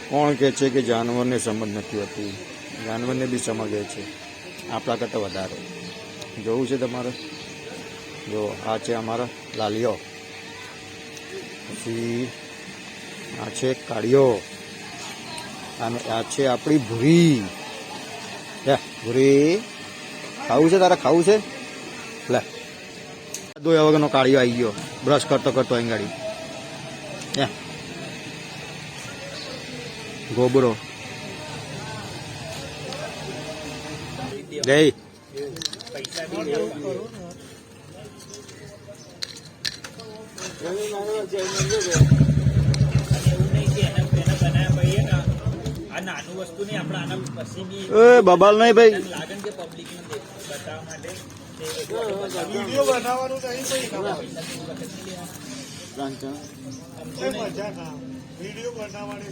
કોણ કહે છે કે જાનવરને સમજ નથી હોતી? જાનવરને બી સમજ હોય છે, આપણા કરતાં વધારે. જોવું છે તમારે? જો આ છે અમારા લાલિયો, પછી આ છે કાળિયો, અને આ છે આપણી ભૂરી. ભૂરી ખાવું છે તારે? ખાવું છે? લે દોયા વગરનો કાળિયો આવી ગયો, બ્રશ કરતો કરતો અહીં ગાડી. ગોબરો ગઈ. બબાલ નહીં ભાઈ, વિડીયો બનાવવાનું વિડીયો બનાવવાની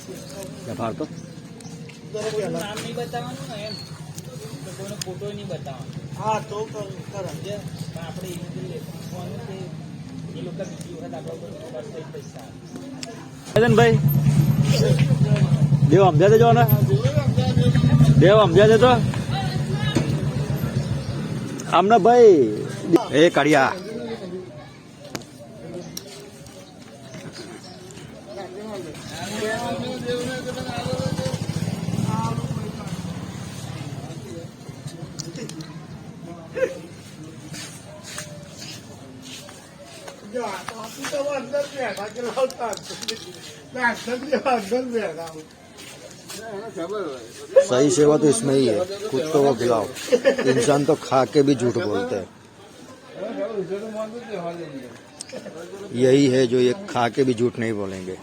ફાડતો નામ નહીં બતાવવાનું ને, એમ કોઈનો ફોટો નહીં બતાવવાનો. હા તો આપણે એ લોકો બીજી વખત આપણા પૈસા ભાઈ દેવ સમજ્યા દેજો ને, દેવ સમજ્યા દે તો આમને ભાઈ. એ કાળિયા अंदर बैठा के लाता अंदर बैठा सही सेवा तो इसमें ही है, कुत्तों को खिलाओ, इंसान तो खा के भी झूठ बोलते हैं. यही है जो ये खा के भी झूठ नहीं बोलेंगे.